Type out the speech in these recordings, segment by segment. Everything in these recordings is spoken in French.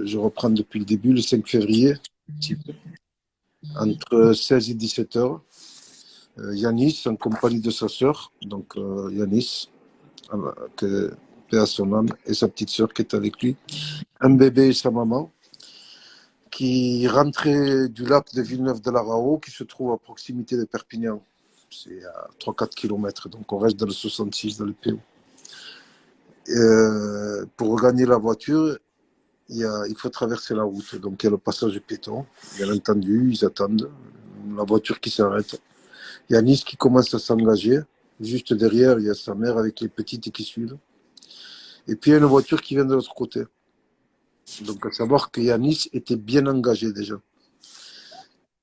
je reprends depuis le début, le 5 février, entre 16 et 17 heures. Yanis, en compagnie de sa sœur, donc Yanis, que, paix à son âme, et sa petite sœur qui est avec lui, un bébé et sa maman, qui rentraient du lac de Villeneuve-de-la-Raho, qui se trouve à proximité de Perpignan. C'est à 3-4 km, donc on reste dans le 66, dans le PO. Pour regagner la voiture, il faut traverser la route. Donc il y a le passage piéton, bien entendu, ils attendent la voiture qui s'arrête. Il y a Nice qui commence à s'engager. Juste derrière, il y a sa mère avec les petites qui suivent. Et puis il y a une voiture qui vient de l'autre côté. Donc à savoir que Yanis était bien engagé déjà.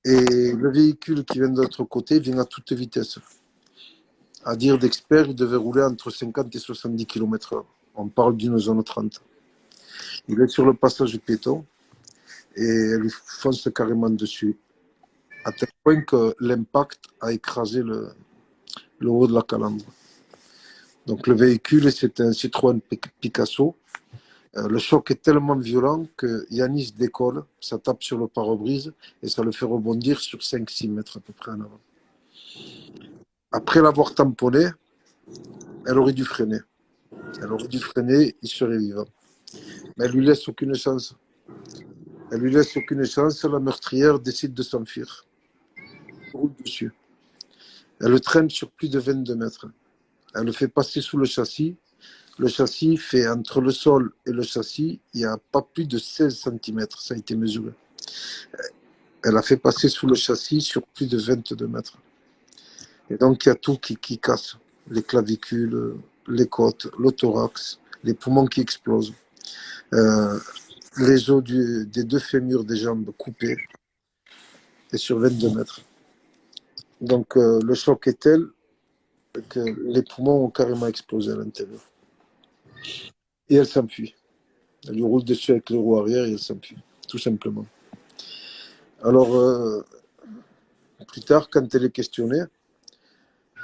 Et le véhicule qui vient de l'autre côté vient à toute vitesse. À dire d'experts, il devait rouler entre 50 et 70 km/h. On parle d'une zone 30. Il est sur le passage piéton et elle lui fonce carrément dessus. À tel point que l'impact a écrasé le haut de la calandre. Donc le véhicule, c'est un Citroën Picasso. Le choc est tellement violent que Yanis décolle, ça tape sur le pare-brise et ça le fait rebondir sur 5-6 mètres à peu près en avant. Après l'avoir tamponné, elle aurait dû freiner. Elle aurait dû freiner, il serait vivant. Mais elle lui laisse aucune chance. Elle lui laisse aucune chance, la meurtrière décide de s'enfuir. Elle roule dessus. Elle le traîne sur plus de 22 mètres. Elle le fait passer sous le châssis. Le châssis fait entre le sol et le châssis, il n'y a pas plus de 16 cm, ça a été mesuré. Elle a fait passer sous le châssis sur plus de 22 mètres. Et donc il y a tout qui casse. Les clavicules, les côtes, le thorax, les poumons qui explosent. Les os des deux fémurs des jambes coupés. Et sur 22 mètres. Donc le choc est tel que les poumons ont carrément explosé à l'intérieur. Et elle s'enfuit. Elle lui roule dessus avec le roue arrière et elle s'enfuit, tout simplement. Alors, plus tard, quand elle est questionnée,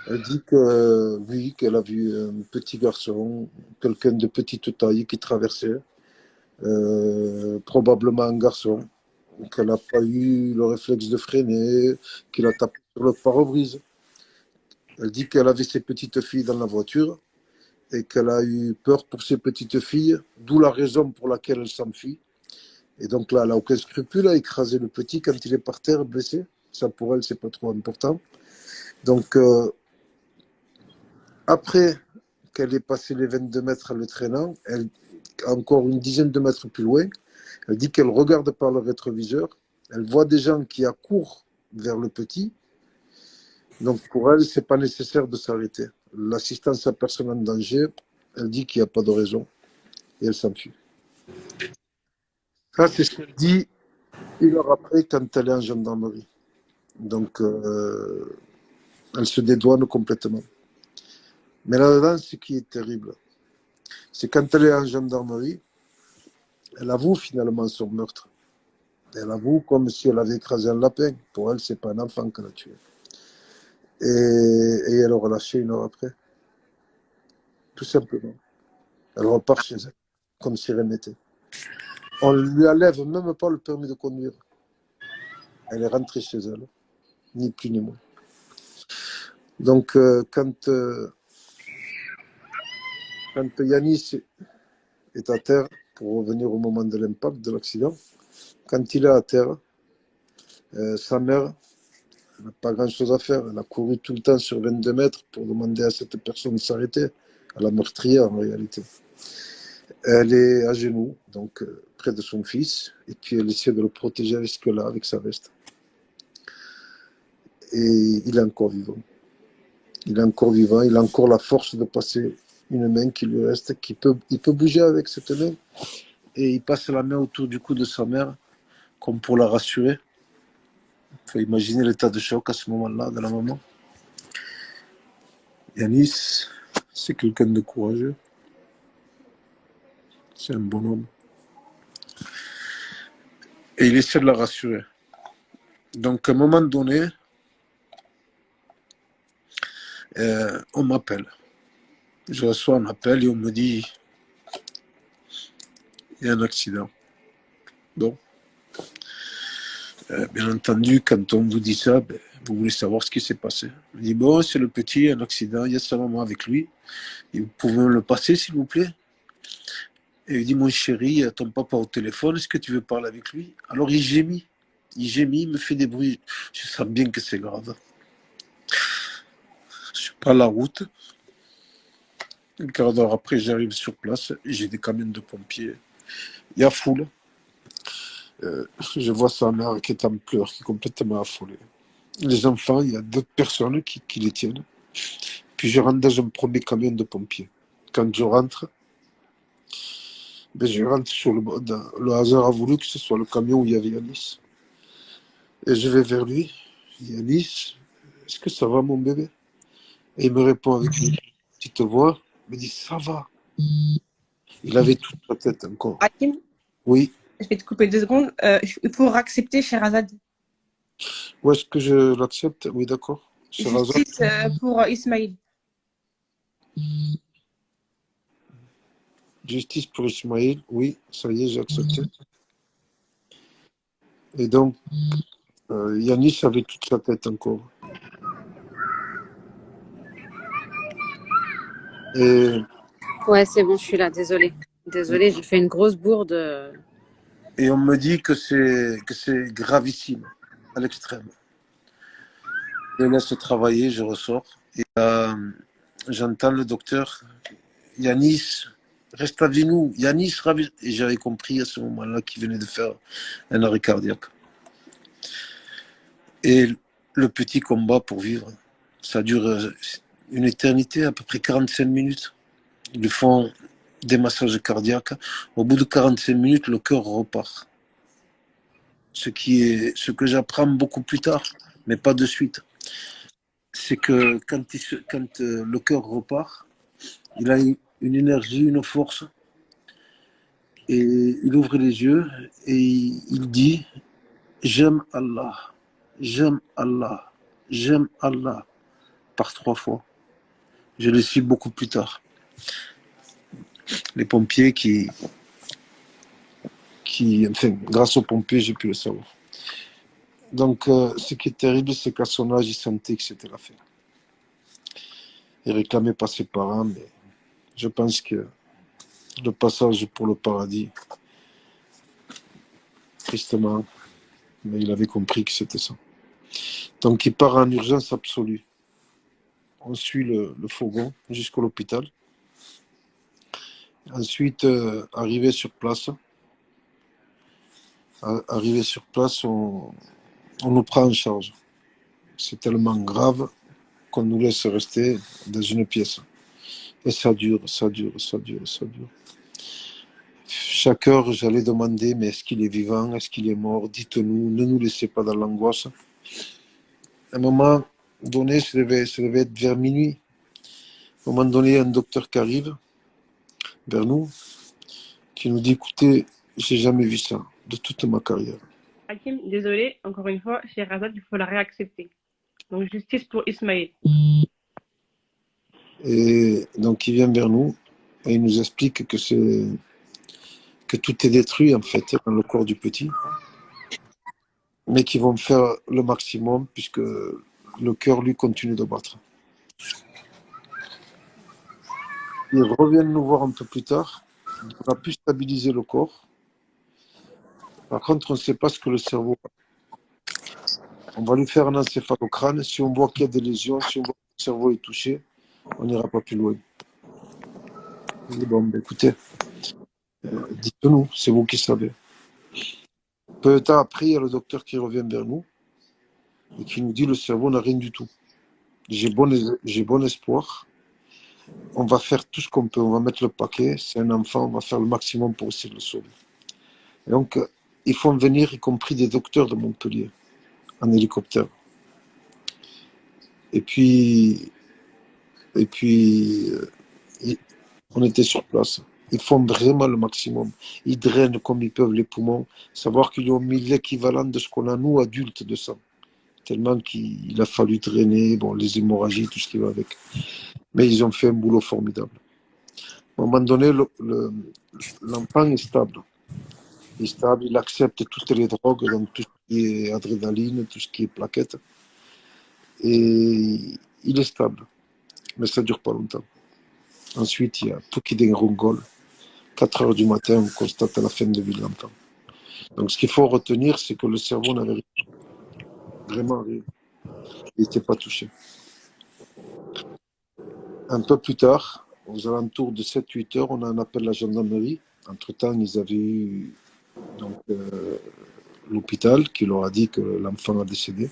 elle dit que oui, qu'elle a vu un petit garçon, quelqu'un de petite taille qui traversait, probablement un garçon, qu'elle n'a pas eu le réflexe de freiner, qu'il a tapé sur le pare-brise. Elle dit qu'elle avait ses petites filles dans la voiture et qu'elle a eu peur pour ses petites filles, d'où la raison pour laquelle elle s'enfuit. Et donc là, elle n'a aucun scrupule à écraser le petit quand il est par terre blessé. Ça, pour elle, c'est pas trop important. Donc, après qu'elle ait passé les 22 mètres en le traînant, elle, encore une dizaine de mètres plus loin, elle dit qu'elle regarde par le rétroviseur. Elle voit des gens qui accourent vers le petit. Donc, pour elle, c'est pas nécessaire de s'arrêter. L'assistance à personne en danger, elle dit qu'il n'y a pas de raison. Et elle s'enfuit. Ça, c'est ce qu'elle dit une heure après quand elle est en gendarmerie. Donc, elle se dédouane complètement. Mais là-dedans, ce qui est terrible, c'est quand elle est en gendarmerie, elle avoue finalement son meurtre. Elle avoue comme si elle avait écrasé un lapin. Pour elle, c'est pas un enfant qu'elle a tué. Et elle a relâché une heure après. Tout simplement. Elle repart chez elle, comme si rien n'était. On lui enlève même pas le permis de conduire. Elle est rentrée chez elle, ni plus ni moins. Donc, quand Yanis est à terre, pour revenir au moment de l'impact de l'accident, quand il est à terre, sa mère n'a pas grand-chose à faire. Elle a couru tout le temps sur 22 mètres pour demander à cette personne de s'arrêter, à la meurtrière en réalité. Elle est à genoux, donc près de son fils, et puis elle essaie de le protéger jusque-là avec sa veste. Et il est encore vivant. Il est encore vivant, il a encore la force de passer une main qui lui reste, il peut bouger avec cette main, et il passe la main autour du cou de sa mère, comme pour la rassurer. Il faut imaginer l'état de choc à ce moment-là de la maman. Yanis, c'est quelqu'un de courageux. C'est un bonhomme. Et il essaie de la rassurer. Donc, à un moment donné, on m'appelle. Je reçois un appel et on me dit il y a un accident. Bon, bien entendu, quand on vous dit ça, vous voulez savoir ce qui s'est passé. Il dit, bon, c'est le petit, un accident, il y a sa maman avec lui. Et vous pouvez me le passer, s'il vous plaît? Et il dit, mon chéri, il y a ton papa au téléphone, est-ce que tu veux parler avec lui? Alors il gémit, il me fait des bruits. Je sens bien que c'est grave. Je prends la route. Un quart d'heure après, j'arrive sur place et j'ai des camions de pompiers. Il y a foule. Je vois sa mère qui est en pleurs, qui est complètement affolée. Les enfants, il y a d'autres personnes qui les tiennent. Puis je rentre dans un premier camion de pompiers. Quand je rentre, je rentre sur le hasard a voulu que ce soit le camion où il y avait Yanis. Et je vais vers lui. Yanis, est-ce que ça va mon bébé? Et il me répond avec une petite voix. Il me dit, ça va. Il avait toute la tête encore. Hakim, Oui. je vais te couper 2 secondes. Il faut accepter Sherazade. Où est-ce que je l'accepte? Oui, d'accord. Justice pour Ismaël. Justice pour Ismaël, oui, ça y est, j'ai accepté. Et donc, Yanis avait toute sa tête encore. Et, Ouais, c'est bon, je suis là, désolée. Désolée, j'ai fait une grosse bourde. et on me dit que c'est gravissime, à l'extrême. Je laisse travailler, je ressors. Et j'entends le docteur, Yanis, reste avec nous. Yanis, et j'avais compris à ce moment-là qu'il venait de faire un arrêt cardiaque. Et le petit combat pour vivre, ça dure une éternité, à peu près 45 minutes. Ils lui font des massages cardiaques. Au bout de 45 minutes, le cœur repart. Ce que j'apprends beaucoup plus tard, mais pas de suite. C'est que quand le cœur repart, il a une énergie, une force, et il ouvre les yeux et il dit « J'aime Allah, j'aime Allah, j'aime Allah » par 3 fois. Je le suis beaucoup plus tard. Les pompiers enfin, grâce aux pompiers, j'ai pu le savoir. Donc, ce qui est terrible, c'est qu'à son âge, il sentait que c'était l'affaire. Il réclamait pas ses parents, mais je pense que le passage pour le paradis, tristement, mais il avait compris que c'était ça. Donc, il part en urgence absolue. On suit le fourgon jusqu'à l'hôpital. Ensuite, arrivé sur place, on nous prend en charge. C'est tellement grave qu'on nous laisse rester dans une pièce. Et ça dure. Chaque heure, j'allais demander, mais est-ce qu'il est vivant? Est-ce qu'il est mort? Dites-nous, ne nous laissez pas dans l'angoisse. À un moment donné, ça devait être vers minuit. À un moment donné, un docteur qui arrive vers nous, qui nous dit, écoutez, j'ai jamais vu ça de toute ma carrière. Hakim, désolé, encore une fois, Sherazade, il faut la réaccepter. Donc, justice pour Ismaël. Et donc, il vient vers nous et il nous explique que tout est détruit, en fait, dans le corps du petit, mais qu'ils vont faire le maximum puisque le cœur, lui, continue de battre. Ils reviennent nous voir un peu plus tard. On a pu stabiliser le corps. Par contre, on ne sait pas ce que le cerveau a. On va lui faire un encéphalocrâne. Si on voit qu'il y a des lésions, si on voit que le cerveau est touché, on n'ira pas plus loin. Je dis, bon, écoutez, dites-nous, c'est vous qui savez. Peu de temps après, il y a le docteur qui revient vers nous et qui nous dit le cerveau n'a rien du tout. J'ai bon espoir. On va faire tout ce qu'on peut. On va mettre le paquet. C'est un enfant. On va faire le maximum pour essayer de le sauver. Et donc, ils font venir, y compris des docteurs de Montpellier, en hélicoptère. Et puis on était sur place. Ils font vraiment le maximum. Ils drainent comme ils peuvent les poumons. Savoir qu'ils ont mis l'équivalent de ce qu'on a, nous, adultes, de sang. Tellement qu'il a fallu drainer, bon, les hémorragies, tout ce qui va avec. Mais ils ont fait un boulot formidable. À un moment donné, l'enfant est stable. Il est stable, il accepte toutes les drogues, donc tout ce qui est adrénaline, tout ce qui est plaquettes. Et il est stable, mais ça ne dure pas longtemps. Ensuite, il y a tout qui dégringole. 4 heures du matin, on constate la fin de vie de l'enfant. Donc, ce qu'il faut retenir, c'est que le cerveau n'avait vraiment rien. Il n'était pas touché. Un peu plus tard, aux alentours de 7-8 heures, on a un appel à la gendarmerie. Entre-temps, ils avaient eu donc, l'hôpital qui leur a dit que l'enfant a décédé.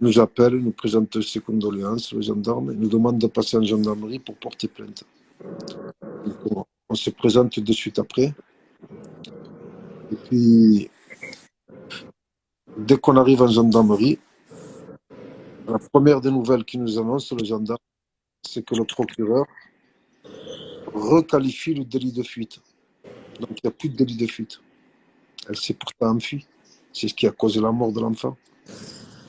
Ils nous appellent, nous présentent ses condoléances, le gendarme, et nous demandent de passer en gendarmerie pour porter plainte. Donc, on se présente de suite après. Et puis, dès qu'on arrive en gendarmerie, la première des nouvelles qui nous annonce, le gendarme, c'est que le procureur requalifie le délit de fuite. Donc, il n'y a plus de délit de fuite. Elle s'est pourtant enfuie. C'est ce qui a causé la mort de l'enfant.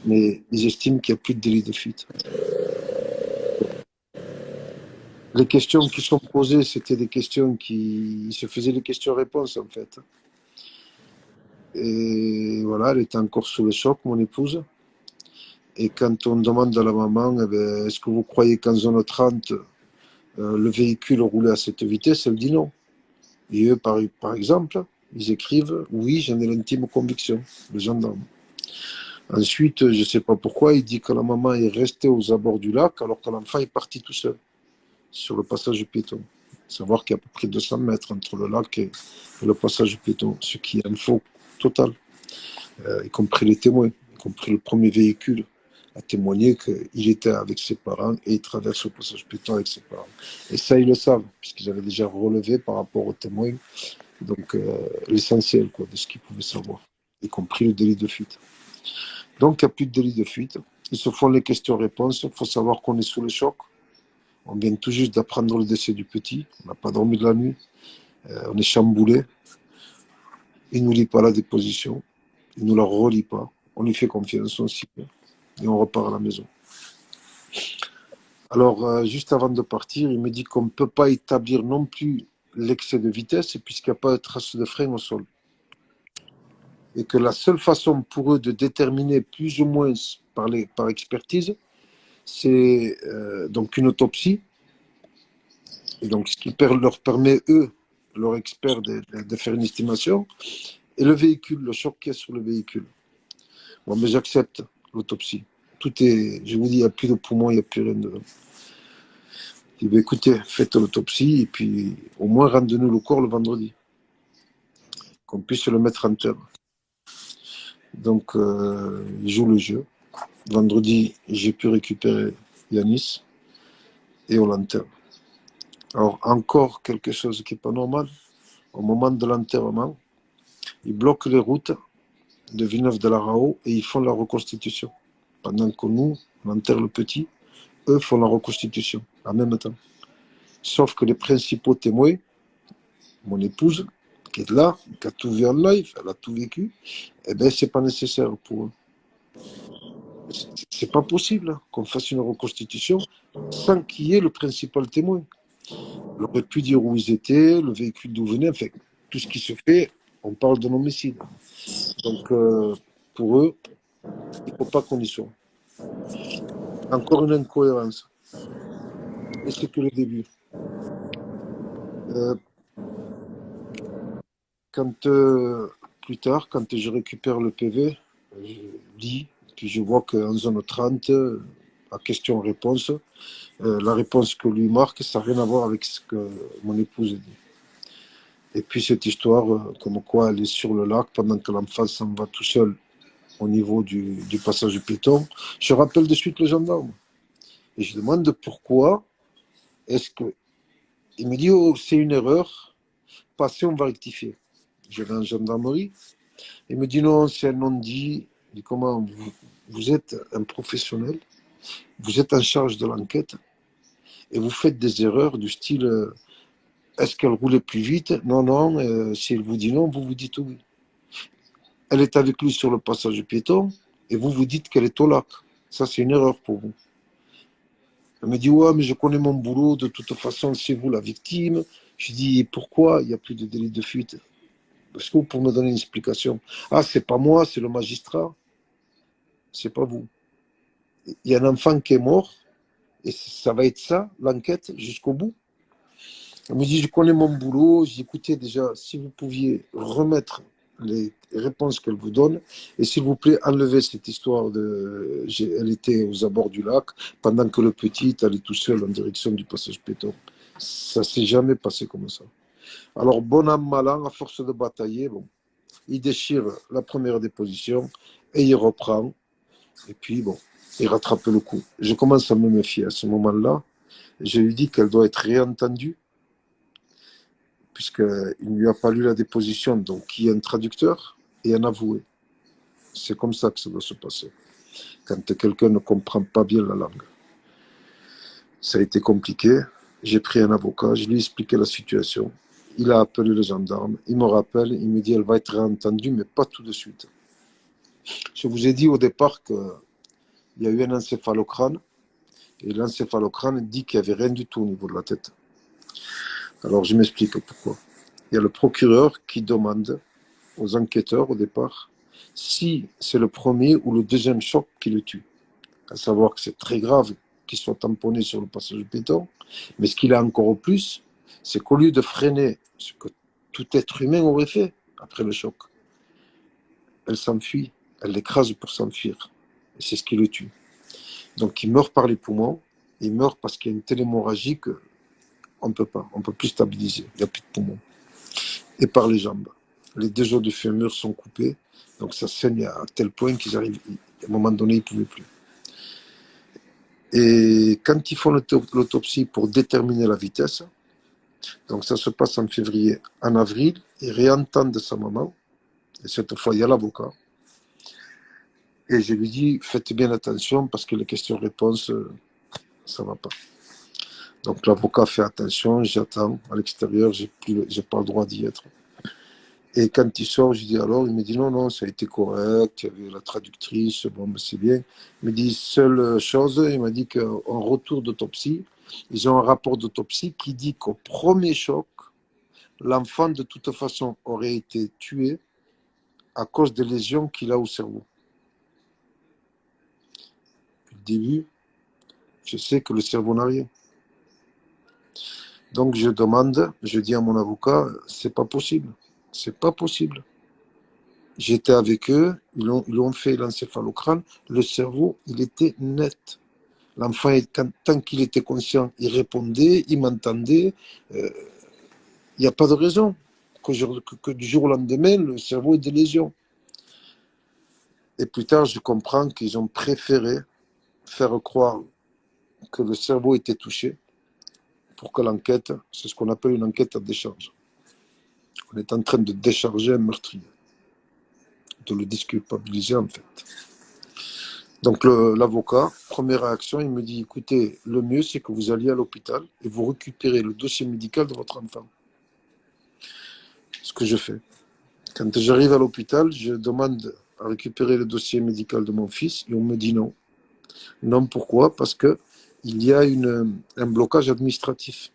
Mais ils estiment qu'il n'y a plus de délit de fuite. Les questions qui sont posées, c'était des questions qui se faisaient des questions-réponses, en fait. Et voilà, elle était encore sous le choc, mon épouse. Et quand on demande à la maman, eh ben, est-ce que vous croyez qu'en zone 30, le véhicule roulait à cette vitesse, elle dit non. Et eux, par exemple, ils écrivent, oui, j'en ai l'intime conviction, le gendarme. Ensuite, je ne sais pas pourquoi, il dit que la maman est restée aux abords du lac alors que l'enfant est parti tout seul sur le passage piéton. Savoir qu'il y a à peu près 200 mètres entre le lac et le passage piéton, ce qui est un faux total, y compris les témoins, y compris le premier véhicule a témoigné qu'il était avec ses parents et il traverse le passage piéton avec ses parents. Et ça, ils le savent, puisqu'ils avaient déjà relevé par rapport aux témoins, donc l'essentiel de ce qu'ils pouvaient savoir, y compris le délit de fuite. Donc, il n'y a plus de délit de fuite. Ils se font les questions-réponses. Il faut savoir qu'on est sous le choc. On vient tout juste d'apprendre le décès du petit. On n'a pas dormi de la nuit. On est chamboulé. Il ne nous lit pas la déposition. Il ne nous la relit pas. On lui fait confiance, on signe. Et on repart à la maison. Alors, juste avant de partir, il me dit qu'on ne peut pas établir non plus l'excès de vitesse puisqu'il n'y a pas de trace de frein au sol. Et que la seule façon pour eux de déterminer plus ou moins par expertise, c'est donc une autopsie. Et donc, ce qui leur permet, eux, leurs experts, de faire une estimation. Et le véhicule, le choc qu'il y a sur le véhicule. Bon, mais j'accepte l'autopsie. Tout est, je vous dis, il n'y a plus de poumons, il n'y a plus rien dedans. Je dis, écoutez, faites l'autopsie et puis au moins rendez-nous le corps le vendredi. Qu'on puisse le mettre en terre. Donc, il joue le jeu. Vendredi, j'ai pu récupérer Yanis et on l'enterre. Alors, encore quelque chose qui n'est pas normal. Au moment de l'enterrement, ils bloquent les routes de Villeneuve-de-la-Raho et ils font la reconstitution. Pendant que nous, on enterre le petit, eux font la reconstitution en même temps. Sauf que les principaux témoins, mon épouse, qui est là, qui a tout vu en live, elle a tout vécu, eh bien, c'est pas nécessaire pour eux. C'est pas possible qu'on fasse une reconstitution sans qu'il y ait le principal témoin. On aurait pu dire où ils étaient, le véhicule d'où venait, enfin, tout ce qui se fait, on parle d'un homicide. Donc, pour eux, il ne faut pas qu'on y soit. Encore une incohérence. Et c'est que le début. Plus tard, quand je récupère le PV, je lis, puis je vois qu'en zone 30, à question-réponse, la réponse que lui marque, ça n'a rien à voir avec ce que mon épouse dit. Et puis cette histoire, comme quoi elle est sur le lac pendant que l'enfant s'en va tout seul au niveau du passage piéton, je rappelle de suite le gendarme. Et je demande pourquoi est-ce que... Il me dit, oh, c'est une erreur, passez, on va rectifier. Je vais en gendarmerie. Il me dit, non, c'est un non-dit. Je dis, comment vous êtes un professionnel, vous êtes en charge de l'enquête, et vous faites des erreurs du style, est-ce qu'elle roulait plus vite? Non, non, si elle vous dit non, vous vous dites oui. Elle est avec lui sur le passage piéton, et vous vous dites qu'elle est au lac. Ça, c'est une erreur pour vous. Elle me dit, ouais, mais je connais mon boulot, de toute façon, c'est vous la victime. Je dis, pourquoi il n'y a plus de délit de fuite? Est-ce que vous pouvez me donner une explication? Ah, c'est pas moi, c'est le magistrat. C'est pas vous. Il y a un enfant qui est mort, et ça va être ça, l'enquête, jusqu'au bout. Elle me dit, je connais mon boulot. J'ai dit, écoutez, déjà, si vous pouviez remettre les réponses qu'elle vous donne, et s'il vous plaît, enlevez cette histoire de... Elle était aux abords du lac, pendant que le petit allait tout seul en direction du passage piéton. Ça ne s'est jamais passé comme ça. Alors, bon an, mal an, à force de batailler, bon, il déchire la première déposition, et il reprend, et puis, bon, il rattrape le coup. Je commence à me méfier à ce moment-là. Je lui dis qu'elle doit être réentendue, puisqu'il ne lui a pas lu la déposition, donc il y a un traducteur et un avoué. C'est comme ça que ça doit se passer, quand quelqu'un ne comprend pas bien la langue. Ça a été compliqué, j'ai pris un avocat, je lui ai expliqué la situation, il a appelé le gendarme, il me rappelle, il me dit elle va être réentendue, mais pas tout de suite. Je vous ai dit au départ qu'il y a eu un encéphalocrâne, et l'encéphalocrâne dit qu'il n'y avait rien du tout au niveau de la tête. Alors je m'explique pourquoi. Il y a le procureur qui demande aux enquêteurs au départ si c'est le premier ou le deuxième choc qui le tue. À savoir que c'est très grave qu'il soit tamponné sur le passage piéton, mais ce qu'il a encore au plus, c'est qu'au lieu de freiner ce que tout être humain aurait fait après le choc, elle s'enfuit, elle l'écrase pour s'enfuir. Et c'est ce qui le tue. Donc il meurt par les poumons, il meurt parce qu'il y a une telle hémorragie qu'on ne peut pas, on ne peut plus stabiliser, il n'y a plus de poumons. Et par les jambes. Les deux os du fémur sont coupés, donc ça saigne à tel point qu'ils arrivent, à un moment donné, ils ne pouvaient plus. Et quand ils font l'autopsie pour déterminer la vitesse, donc ça se passe en février, en avril, ils réentendent sa maman, et cette fois il y a l'avocat, et je lui dis, faites bien attention parce que les questions-réponses, ça ne va pas. Donc l'avocat fait attention, j'attends à l'extérieur, j'ai pas le droit d'y être. Et quand il sort, je dis alors, il me dit non, ça a été correct, il y avait la traductrice, bon, ben, c'est bien. Il me dit, seule chose, il m'a dit qu'en retour d'autopsie, ils ont un rapport d'autopsie qui dit qu'au premier choc, l'enfant de toute façon aurait été tué à cause des lésions qu'il a au cerveau. Depuis le début, je sais que le cerveau n'a rien. Donc je demande, je dis à mon avocat, c'est pas possible. C'est pas possible. J'étais avec eux, ils ont fait l'encéphalocrâne, le cerveau, il était net. L'enfant, tant qu'il était conscient, il répondait, il m'entendait. Il n'y a pas de raison que du jour au lendemain, le cerveau ait des lésions. Et plus tard, je comprends qu'ils ont préféré faire croire que le cerveau était touché pour que l'enquête, c'est ce qu'on appelle une enquête à décharge. On est en train de décharger un meurtrier, de le disculpabiliser en fait. Donc l'avocat, première réaction, il me dit, écoutez, le mieux c'est que vous alliez à l'hôpital et vous récupérez le dossier médical de votre enfant. Ce que je fais. Quand j'arrive à l'hôpital, je demande à récupérer le dossier médical de mon fils et on me dit non. Non, pourquoi? Parce qu'il y a un blocage administratif,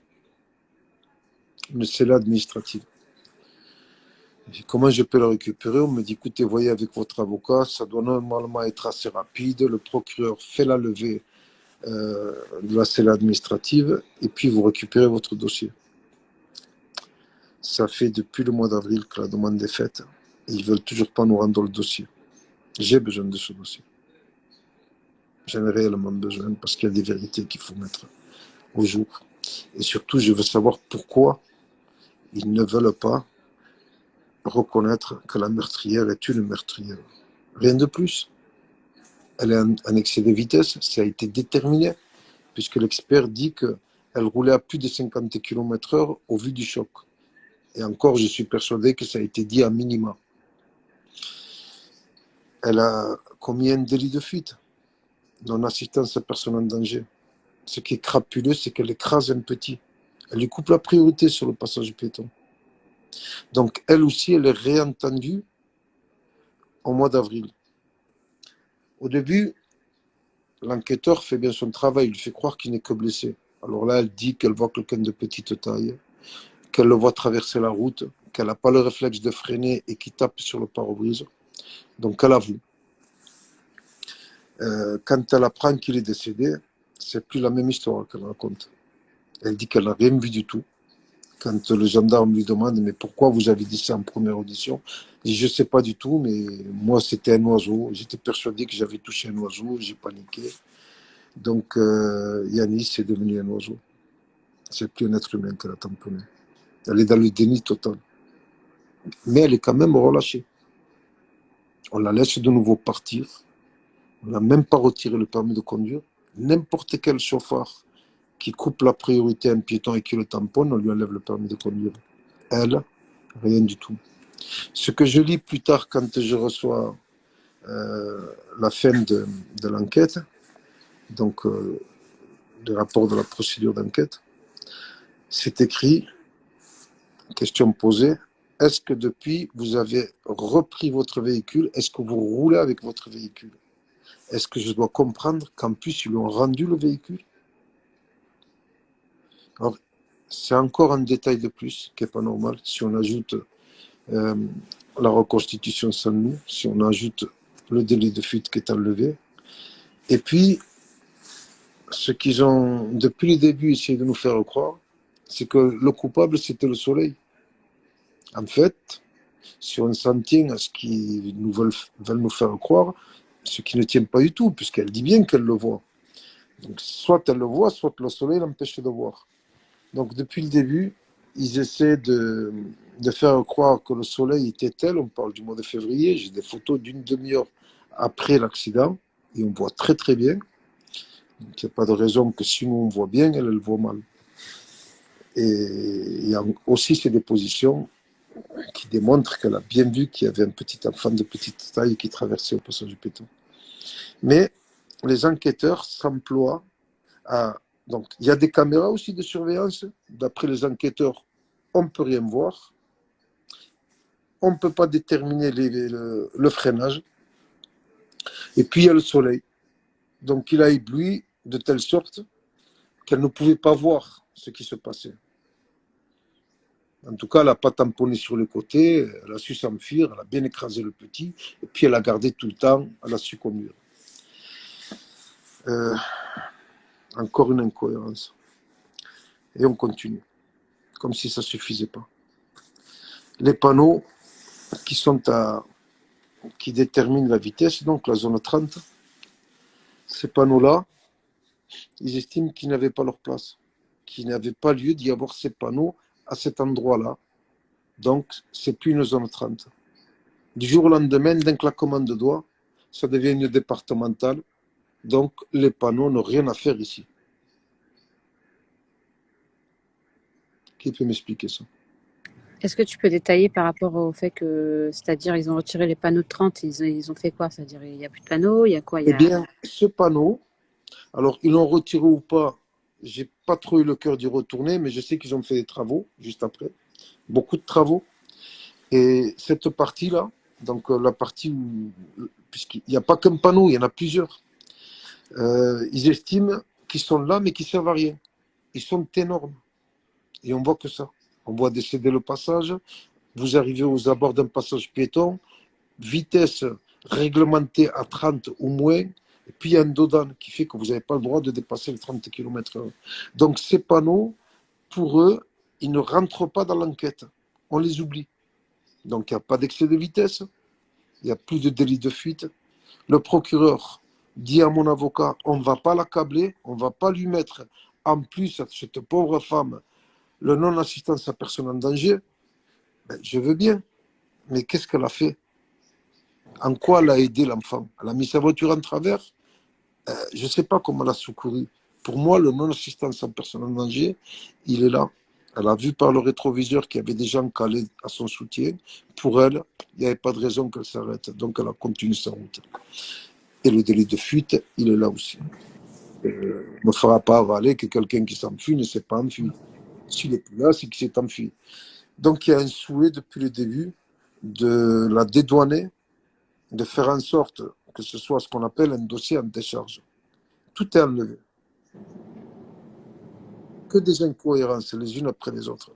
une scellée administrative. Comment je peux le récupérer? On me dit, écoutez, voyez avec votre avocat, ça doit normalement être assez rapide. Le procureur fait la levée de la scellée administrative et puis vous récupérez votre dossier. Ça fait depuis le mois d'avril que la demande est faite et ils ne veulent toujours pas nous rendre le dossier. J'ai besoin de ce dossier. J'en ai réellement besoin parce qu'il y a des vérités qu'il faut mettre au jour. Et surtout, je veux savoir pourquoi ils ne veulent pas reconnaître que la meurtrière est une meurtrière. Rien de plus. Elle est en excès de vitesse, ça a été déterminé, puisque l'expert dit qu'elle roulait à plus de 50 km/h au vu du choc. Et encore, je suis persuadé que ça a été dit à minima. Elle a commis un délit de fuite, non-assistance à personne en danger. Ce qui est crapuleux, c'est qu'elle écrase un petit. Elle lui coupe la priorité sur le passage piéton. Donc, elle aussi, elle est réentendue au mois d'avril. Au début, l'enquêteur fait bien son travail, il lui fait croire qu'il n'est que blessé. Alors là, elle dit qu'elle voit quelqu'un de petite taille, qu'elle le voit traverser la route, qu'elle n'a pas le réflexe de freiner et qui tape sur le pare-brise. Donc elle avoue. Quand elle apprend qu'il est décédé, c'est plus la même histoire qu'elle raconte. Elle dit qu'elle n'a rien vu du tout. Quand le gendarme lui demande mais pourquoi vous avez dit ça en première audition, il dit je ne sais pas du tout, mais moi c'était un oiseau. J'étais persuadé que j'avais touché un oiseau, j'ai paniqué. Donc Yanis est devenu un oiseau. C'est plus un être humain qu'elle a tamponné. Elle est dans le déni total. Mais elle est quand même relâchée. On la laisse de nouveau partir. On n'a même pas retiré le permis de conduire. N'importe quel chauffeur qui coupe la priorité à un piéton et qui le tamponne, on lui enlève le permis de conduire. Elle, rien du tout. Ce que je lis plus tard quand je reçois la fin de l'enquête, donc le rapport de la procédure d'enquête, c'est écrit, question posée, est-ce que depuis vous avez repris votre véhicule, est-ce que vous roulez avec votre véhicule? Est-ce que je dois comprendre qu'en plus ils lui ont rendu le véhicule? Alors, c'est encore un détail de plus qui n'est pas normal. Si on ajoute la reconstitution sans nous, si on ajoute le délit de fuite qui est enlevé, et puis ce qu'ils ont depuis le début essayé de nous faire croire, c'est que le coupable c'était le soleil. En fait, si on s'en tient à ce qu'ils veulent nous faire croire, ce qui ne tient pas du tout, puisqu'elle dit bien qu'elle le voit. Donc, soit elle le voit, soit le soleil l'empêche de voir. Donc, depuis le début, ils essaient de faire croire que le soleil était tel. On parle du mois de février. J'ai des photos d'une demi-heure après l'accident, et on voit très très bien. Donc, il n'y a pas de raison que si nous on voit bien, elle voit mal. Et il y a aussi ces dépositions qui démontrent qu'elle a bien vu qu'il y avait un petit enfant de petite taille qui traversait au passage du piéton. Mais les enquêteurs s'emploient à... Donc, il y a des caméras aussi de surveillance. D'après les enquêteurs, on ne peut rien voir. On ne peut pas déterminer le freinage. Et puis, il y a le soleil. Donc, il a ébloui de telle sorte qu'elle ne pouvait pas voir ce qui se passait. En tout cas, elle n'a pas tamponné sur les côtés, elle a su s'enfuir, elle a bien écrasé le petit, et puis elle a gardé tout le temps, elle a su conduire. Encore une incohérence. Et on continue, comme si ça ne suffisait pas. Les panneaux qui déterminent la vitesse, donc la zone 30, ces panneaux-là, ils estiment qu'ils n'avaient pas leur place, qu'il n'avait pas lieu d'y avoir ces panneaux à cet endroit-là. Donc, c'est plus une zone 30. Du jour au lendemain, d'un claquement de doigts, ça devient une départementale. Donc, les panneaux n'ont rien à faire ici. Qui peut m'expliquer ça? Est-ce que tu peux détailler par rapport au fait que, c'est-à-dire, ils ont retiré les panneaux de 30, ils ont fait quoi? C'est-à-dire, il n'y a plus de panneaux, il y a quoi? Eh bien, ce panneau, alors ils l'ont retiré ou pas, j'ai pas trop eu le cœur d'y retourner, mais je sais qu'ils ont fait des travaux juste après, beaucoup de travaux. Et cette partie-là, donc la partie où, puisqu'il n'y a pas qu'un panneau, il y en a plusieurs, ils estiment qu'ils sont là, mais qu'ils ne servent à rien. Ils sont énormes. Et on voit que ça. On voit décéder le passage. Vous arrivez aux abords d'un passage piéton, vitesse réglementée à 30 ou moins, et puis il y a un dodan qui fait que vous n'avez pas le droit de dépasser les 30 km/h. Donc ces panneaux, pour eux, ils ne rentrent pas dans l'enquête. On les oublie. Donc il n'y a pas d'excès de vitesse, il n'y a plus de délit de fuite. Le procureur dit à mon avocat, on ne va pas l'accabler, on ne va pas lui mettre en plus à cette pauvre femme le non-assistance à personne en danger. Ben, je veux bien, mais qu'est-ce qu'elle a fait? En quoi elle a aidé l'enfant? Elle a mis sa voiture en travers? Je ne sais pas comment elle a secouru. Pour moi, le non-assistance à personne en danger, il est là. Elle a vu par le rétroviseur qu'il y avait des gens calés à son soutien. Pour elle, il n'y avait pas de raison qu'elle s'arrête. Donc, elle a continué sa route. Et le délit de fuite, il est là aussi. Il ne me fera pas avaler que quelqu'un qui s'enfuit ne s'est pas enfui. S'il n'est plus là, c'est qu'il s'est enfui. Donc, il y a un souhait depuis le début de la dédouaner, de faire en sorte que ce soit ce qu'on appelle un dossier en décharge. Tout est enlevé. Que des incohérences les unes après les autres.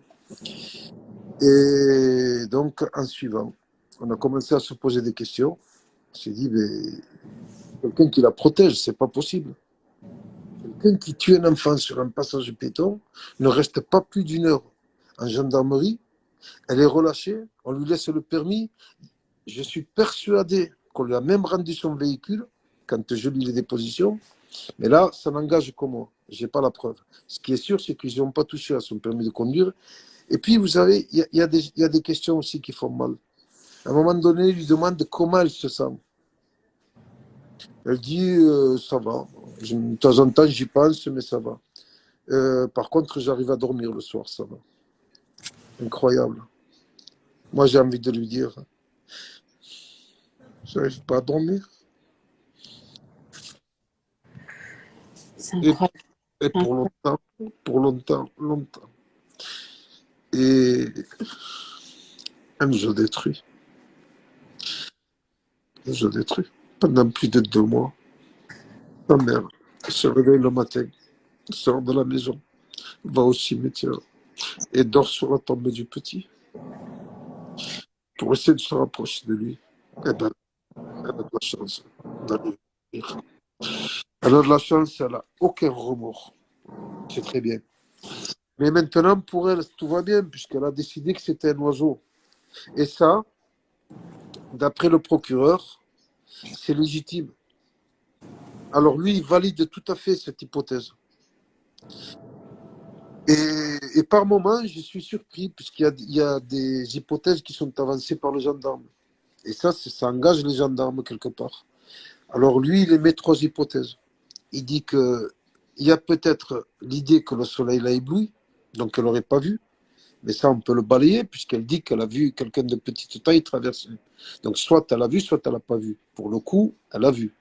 Et donc, en suivant, on a commencé à se poser des questions. On s'est dit, mais quelqu'un qui la protège, c'est pas possible. Quelqu'un qui tue un enfant sur un passage piéton ne reste pas plus d'une heure en gendarmerie. Elle est relâchée, on lui laisse le permis. Je suis persuadé qu'on lui a même rendu son véhicule quand je lis les dépositions. Mais là, ça n'engage que moi. Je n'ai pas la preuve. Ce qui est sûr, c'est qu'ils n'ont pas touché à son permis de conduire. Et puis, vous savez, il y a des questions aussi qui font mal. À un moment donné, il lui demande comment elle se sent. Elle dit, ça va. De temps en temps, j'y pense, mais ça va. Par contre, j'arrive à dormir le soir, ça va. Incroyable. Moi, j'ai envie de lui dire, j'arrive pas à dormir. C'est Et, incroyable. et pour longtemps, longtemps. Et elle nous a détruit. Elle nous a détruit. Pendant plus de 2 mois, ma mère se réveille le matin, sort de la maison, va au cimetière et dort sur la tombe du petit pour essayer de se rapprocher de lui. Eh ben, elle a de la chance d'aller mourir. Elle a de la chance, elle n'a aucun remords. C'est très bien. Mais maintenant, pour elle, tout va bien, puisqu'elle a décidé que c'était un oiseau. Et ça, d'après le procureur, c'est légitime. Alors lui, il valide tout à fait cette hypothèse. Et par moments, je suis surpris, il y a des hypothèses qui sont avancées par le gendarme. Et ça engage les gendarmes quelque part. Alors lui, il émet 3 hypothèses. Il dit qu'il y a peut-être l'idée que le soleil l'a ébloui, donc elle n'aurait pas vu. Mais ça, on peut le balayer, puisqu'elle dit qu'elle a vu quelqu'un de petite taille traverser. Donc soit elle a vu, soit elle n'a pas vu. Pour le coup, elle a vu.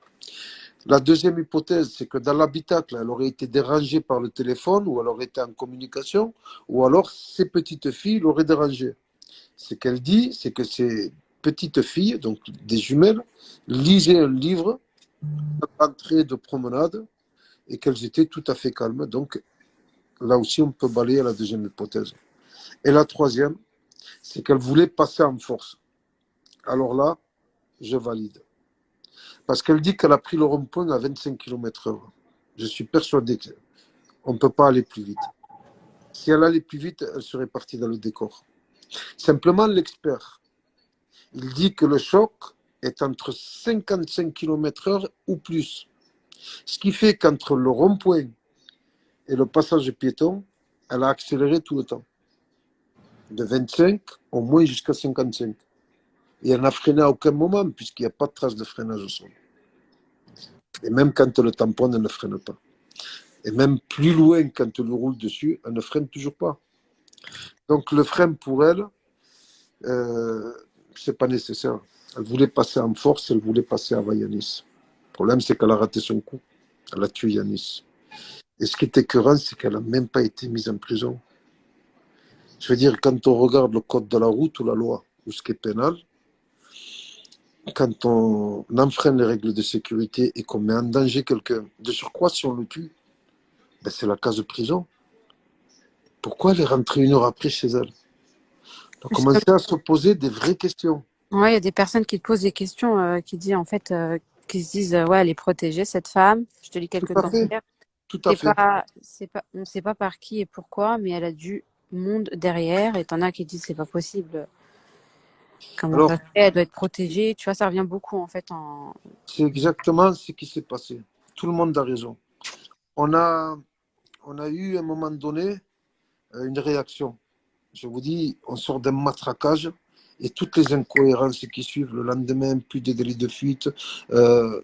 La deuxième hypothèse, c'est que dans l'habitacle, elle aurait été dérangée par le téléphone, ou elle aurait été en communication, ou alors ses petites filles l'auraient dérangée. Ce qu'elle dit, c'est que ces petites filles, donc des jumelles, lisaient un livre à l'entrée de promenade et qu'elles étaient tout à fait calmes. Donc là aussi, on peut balayer la deuxième hypothèse. Et la troisième, c'est qu'elle voulait passer en force. Alors là, je valide. Parce qu'elle dit qu'elle a pris le rond-point à 25 km/h. Je suis persuadé qu'on ne peut pas aller plus vite. Si elle allait plus vite, elle serait partie dans le décor. Simplement, l'expert, il dit que le choc est entre 55 km/h ou plus. Ce qui fait qu'entre le rond-point et le passage piéton, elle a accéléré tout le temps. De 25 au moins jusqu'à 55. Et elle n'a freiné à aucun moment, puisqu'il n'y a pas de trace de freinage au sol. Et même quand elle le tamponne, elle ne freine pas. Et même plus loin, quand elle roule dessus, elle ne freine toujours pas. Donc le frein, pour elle, c'est pas nécessaire. Elle voulait passer en force, elle voulait passer avant Yanis. Le problème, c'est qu'elle a raté son coup. Elle a tué Yanis. Et ce qui est écœurant, c'est qu'elle n'a même pas été mise en prison. Je veux dire, quand on regarde le code de la route ou la loi, ou ce qui est pénal, quand on enfreint les règles de sécurité et qu'on met en danger quelqu'un, de surcroît, si on le tue, ben c'est la case de prison. Pourquoi elle est rentrée 1 heure après chez elle? On a Parce que, commencé à se poser des vraies questions. ouais, il y a des personnes qui te posent des questions, qui disent en fait, qui se disent, ouais, elle est protégée, cette femme. Je te lis Tout quelques à fait, commentaires. tout à fait. On ne sait pas par qui et pourquoi, mais elle a du monde derrière. Et t'en as qui disent, c'est pas possible. Comment Alors, ça se fait? Elle doit être protégée. Tu vois, ça revient beaucoup en fait en. c'est exactement ce qui s'est passé. Tout le monde a raison. On a, on a eu à un moment donné une réaction. Je vous dis, on sort d'un matraquage et toutes les incohérences qui suivent le lendemain, plus de délits de fuite, euh,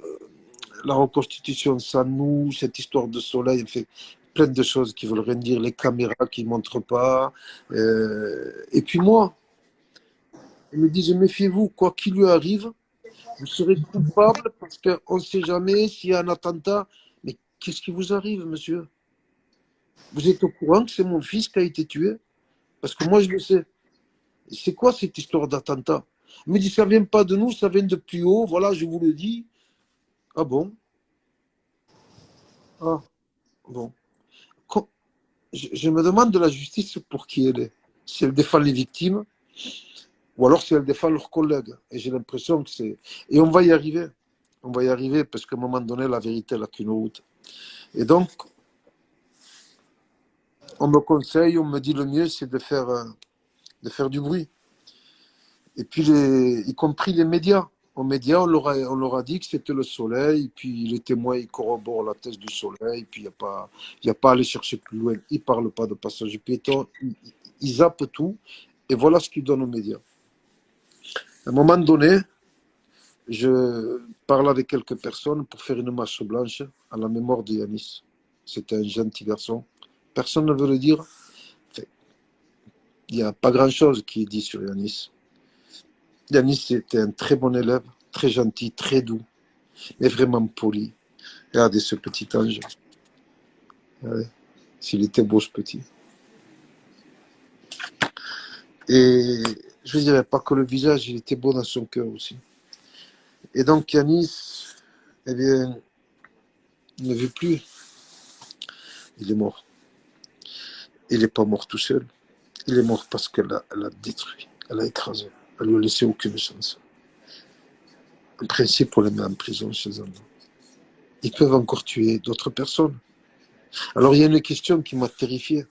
la reconstitution sans nous, cette histoire de soleil, fait plein de choses qui veulent rien dire, les caméras qui ne montrent pas. Et puis moi, ils me disent, méfiez-vous, quoi qu'il lui arrive, vous serez coupable parce qu'on ne sait jamais s'il y a un attentat. Mais qu'est-ce qui vous arrive, monsieur? Vous êtes au courant que c'est mon fils qui a été tué? Parce que moi, je le sais. C'est quoi cette histoire d'attentat? Il me dit, ça ne vient pas de nous, ça vient de plus haut, voilà, je vous le dis. Ah bon? Ah bon. Je me demande de la justice pour qui elle est. si elle défend les victimes, ou alors si elle défend leurs collègues. Et j'ai l'impression que c'est... Et on va y arriver. On va y arriver parce qu'à un moment donné, la vérité, elle n'a qu'une route. Et donc, on me conseille, on me dit le mieux, c'est de faire du bruit. Et puis, y compris les médias. Aux médias, on leur a dit que c'était le soleil, puis les témoins, ils corroborent la thèse du soleil, puis il y a pas à aller chercher plus loin. Ils ne parlent pas de passage piéton, ils zappent tout, et voilà ce qu'ils donnent aux médias. À un moment donné, je parle avec quelques personnes pour faire une marche blanche à la mémoire de Yanis. C'était un gentil garçon. Personne ne veut le dire. Enfin, il n'y a pas grand-chose qui est dit sur Yanis. Yanis était un très bon élève, très gentil, très doux, mais vraiment poli. Regardez ce petit ange. Regardez, s'il était beau ce petit. Et je ne dirais pas que le visage, il était beau dans son cœur aussi. Et donc Yanis, eh bien, il ne vit plus. Il est mort. Il n'est pas mort tout seul. Il est mort parce qu'elle a détruit, elle a écrasé. Elle lui a laissé aucune chance. En principe, on les met en prison chez eux. Ils peuvent encore tuer d'autres personnes. Alors il y a une question qui m'a terrifié.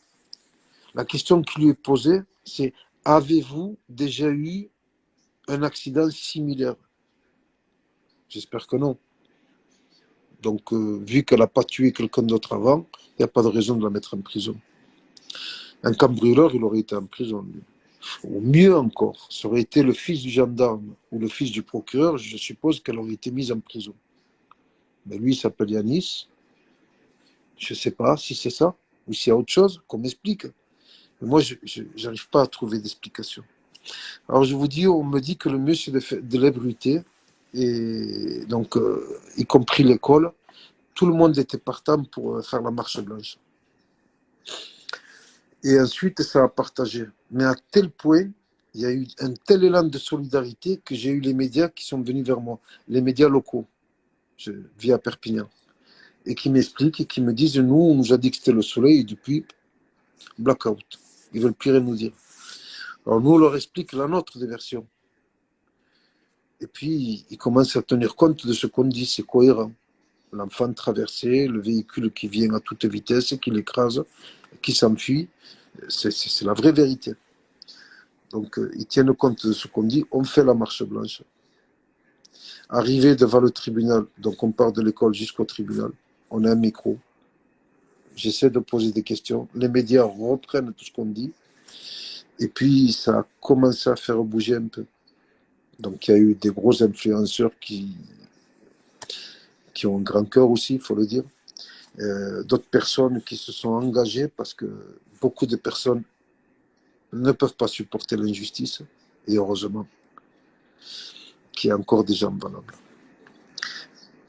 La question qui lui est posée, c'est: avez-vous déjà eu un accident similaire? J'espère que non. Donc, vu qu'elle n'a pas tué quelqu'un d'autre avant, il n'y a pas de raison de la mettre en prison. Un cambrioleur, il aurait été en prison, lui. Ou mieux encore, ça aurait été le fils du gendarme ou le fils du procureur, je suppose qu'elle aurait été mise en prison. Mais lui, il s'appelle Yanis. Je ne sais pas si c'est ça ou s'il y a autre chose qu'on m'explique. Mais moi, je n'arrive pas à trouver d'explication. Alors, je vous dis, on me dit que le mieux, c'est de l'ébruiter, et donc, y compris l'école. Tout le monde était partant pour faire la marche blanche. Et ensuite, ça a partagé. Mais à tel point, il y a eu un tel élan de solidarité que j'ai eu les médias qui sont venus vers moi, les médias locaux, je vis à Perpignan, et qui m'expliquent et qui me disent: nous, on nous a dit que c'était le soleil, et depuis, blackout. Ils ne veulent plus rien nous dire. Alors nous, on leur explique la nôtre des versions. Et puis, ils commencent à tenir compte de ce qu'on dit, c'est cohérent. L'enfant traversé, le véhicule qui vient à toute vitesse, qui l'écrase, qui s'enfuit, c'est la vraie vérité. Donc, ils tiennent compte de ce qu'on dit, on fait la marche blanche. Arrivé devant le tribunal, donc on part de l'école jusqu'au tribunal, on a un micro, j'essaie de poser des questions, les médias reprennent tout ce qu'on dit, et puis ça a commencé à faire bouger un peu. Donc il y a eu des gros influenceurs qui ont un grand cœur aussi, il faut le dire. D'autres personnes qui se sont engagées parce que beaucoup de personnes ne peuvent pas supporter l'injustice, et heureusement qu'il y a encore des gens valables.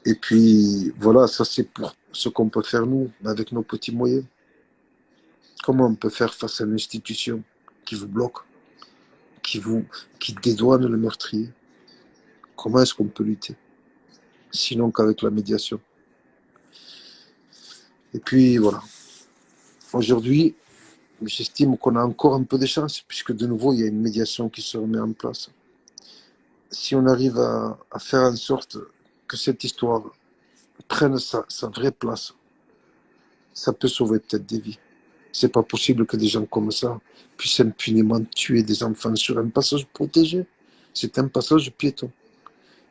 Et puis voilà, ça c'est pour ce qu'on peut faire nous, avec nos petits moyens. Comment on peut faire face à une institution qui vous bloque, qui dédouane le meurtrier? Comment est-ce qu'on peut lutter? Sinon qu'avec la médiation. Et puis voilà. Aujourd'hui, j'estime qu'on a encore un peu de chance, puisque de nouveau, il y a une médiation qui se remet en place. Si on arrive à faire en sorte que cette histoire prenne sa vraie place, ça peut sauver peut-être des vies. C'est pas possible que des gens comme ça puissent impunément tuer des enfants sur un passage protégé. C'est un passage piéton.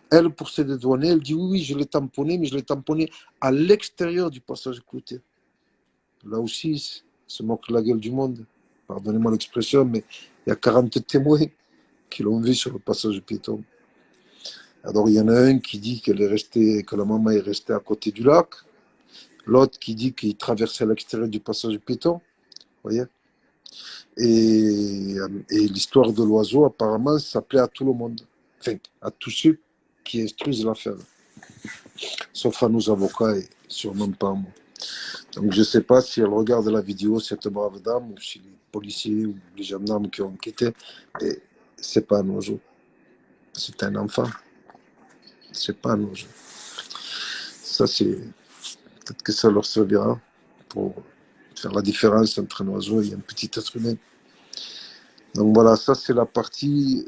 Elle, pour se dédouaner, elle dit: oui, je l'ai tamponné, mais je l'ai tamponné à l'extérieur du passage clouté. Là aussi, se moque la gueule du monde. Pardonnez-moi l'expression, mais il y a 40 témoins qui l'ont vu sur le passage piéton. Alors, il y en a un qui dit que la maman est restée à côté du lac. L'autre qui dit qu'il traversait à l'extérieur du passage piéton. Vous voyez? Et l'histoire de l'oiseau, apparemment, ça plaît à tout le monde. Enfin, à tous ceux qui instruisent l'affaire. Sauf à nos avocats et sûrement pas à moi. Donc, je ne sais pas si elle regarde la vidéo, cette brave dame, ou si les policiers ou les gendarmes qui ont enquêté. Et c'est pas un oiseau. C'est un enfant. C'est pas un oiseau. Ça, c'est... Peut-être que ça leur servira pour faire la différence entre un oiseau et un petit être humain. Donc voilà, ça c'est la partie.